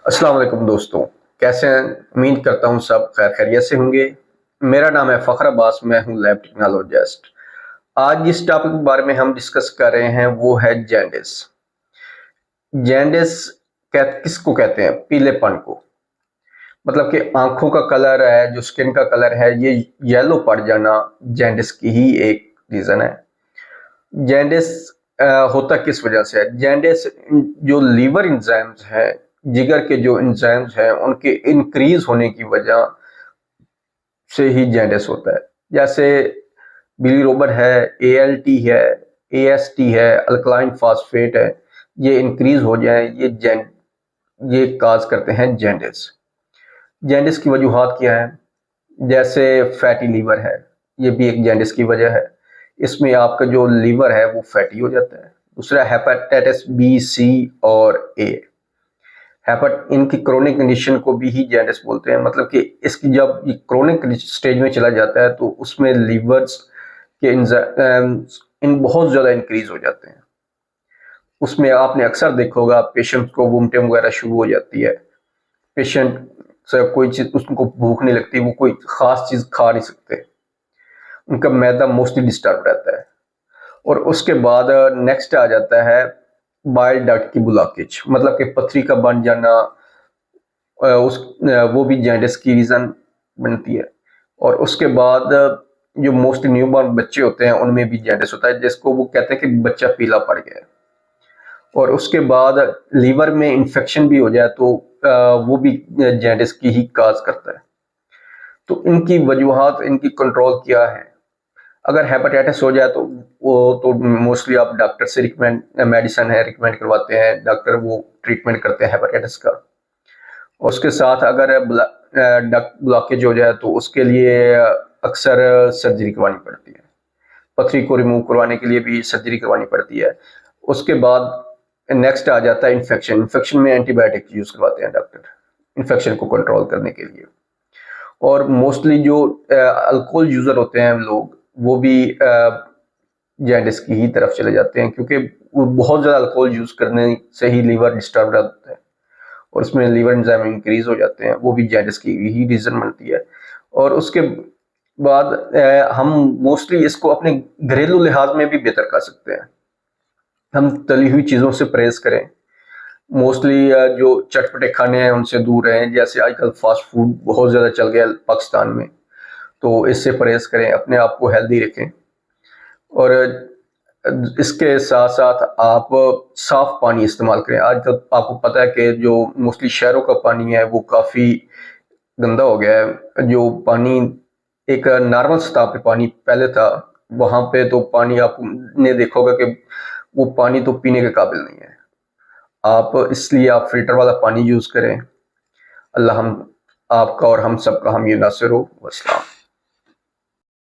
अस्सलाम वालेकुम दोस्तों, कैसे हैं? उम्मीद करता हूँ सब खैर खैरियत से होंगे। मेरा नाम है फ़ख्र अब्बास, मैं हूँ लैब टेक्नोलॉजिस्ट। आज जिस टॉपिक के बारे में हम डिस्कस कर रहे हैं वो है जॉन्डिस। जॉन्डिस किसको कहते हैं? पीलेपन को। मतलब कि आंखों का कलर है, जो स्किन का कलर है, ये येलो पड़ जाना जॉन्डिस की ही एक रीज़न है। जॉन्डिस होता किस वजह से है? जॉन्डिस जो लीवर एंजाइम्स हैं, जिगर के जो एंजाइम्स हैं, उनके इंक्रीज होने की वजह से ही जॉन्डिस होता है। जैसे बिलीरुबिन है, एएलटी है, एएसटी है, अल्कलाइन फास्फेट है, ये इंक्रीज हो जाए, ये काज करते हैं जॉन्डिस। जॉन्डिस की वजूहात क्या है? जैसे फैटी लीवर है, ये भी एक जॉन्डिस की वजह है। इसमें आपका जो लीवर है वो फैटी हो जाता है। दूसरा हेपेटाइटिस बी, सी और ए। हेपेट इनकी क्रोनिक कंडीशन को भी ही जॉन्डिस बोलते हैं। मतलब कि इसकी जब क्रोनिक स्टेज में चला जाता है तो उसमें लीवर्स के इन बहुत ज़्यादा इंक्रीज हो जाते हैं। उसमें आपने अक्सर देखा होगा, पेशेंट को वोमिटिंग वगैरह शुरू हो जाती है। पेशेंट से कोई चीज़, उसको भूख नहीं लगती, वो कोई ख़ास चीज़ खा नहीं सकते, उनका मैदा मोस्टली डिस्टर्ब रहता है। और उसके बाद नेक्स्ट आ जाता है बाइल डक्ट की ब्लॉकेज, मतलब कि पथरी का बन जाना। वो भी जॉन्डिस की रीज़न बनती है। और उसके बाद जो मोस्टली न्यूबॉर्न बच्चे होते हैं उनमें भी जॉन्डिस होता है, जिसको वो कहते हैं कि बच्चा पीला पड़ गया है। और उसके बाद लीवर में इन्फेक्शन भी हो जाए तो वो भी जॉन्डिस की ही काज करता है। तो इनकी वजूहात, इनकी कंट्रोल क्या है? अगर हेपेटाइटिस हो जाए तो वो तो मोस्टली आप डॉक्टर से रिकमेंड, मेडिसिन है रिकमेंड करवाते हैं, डॉक्टर वो ट्रीटमेंट करते हैं हेपेटाइटिस का। उसके साथ अगर डक्ट ब्लॉकेज हो जाए तो उसके लिए अक्सर सर्जरी करवानी पड़ती है। पथरी को रिमूव करवाने के लिए भी सर्जरी करवानी पड़ती है। उसके बाद नेक्स्ट आ जाता है इन्फेक्शन। इन्फेक्शन में एंटीबायोटिक यूज करवाते हैं डॉक्टर, इन्फेक्शन को कंट्रोल करने के लिए। और मोस्टली जो अल्कोहल यूजर होते हैं लोग, वो भी जॉन्डिस की ही तरफ चले जाते हैं, क्योंकि वो बहुत ज़्यादा अल्कोहल यूज करने से ही लीवर डिस्टर्ब रहता है और उसमें लीवर एंजाइम इंक्रीज हो जाते हैं, वो भी जॉन्डिस की ही रीज़न बनती है। और उसके बाद हम मोस्टली इसको अपने घरेलू लिहाज में भी बेहतर कर सकते हैं। हम तली हुई चीज़ों से परहेज करें। मोस्टली जो चटपटे खाने हैं उनसे दूर रहें। जैसे आजकल फास्ट फूड बहुत ज़्यादा चल गया पाकिस्तान में, तो इससे परहेज करें, अपने आप को हेल्दी रखें। और इसके साथ साथ आप साफ पानी इस्तेमाल करें। आज तक आपको पता है कि जो मोस्टली शहरों का पानी है वो काफ़ी गंदा हो गया है। जो पानी एक नॉर्मल सतह पे पानी पहले था, वहाँ पे तो पानी आपने देखा होगा कि वो पानी तो पीने के काबिल नहीं है। आप इसलिए आप फिल्टर वाला पानी यूज़ करें। अल्लाह हम आपका और हम सबका हम ये नासिर हो। वस्सलाम।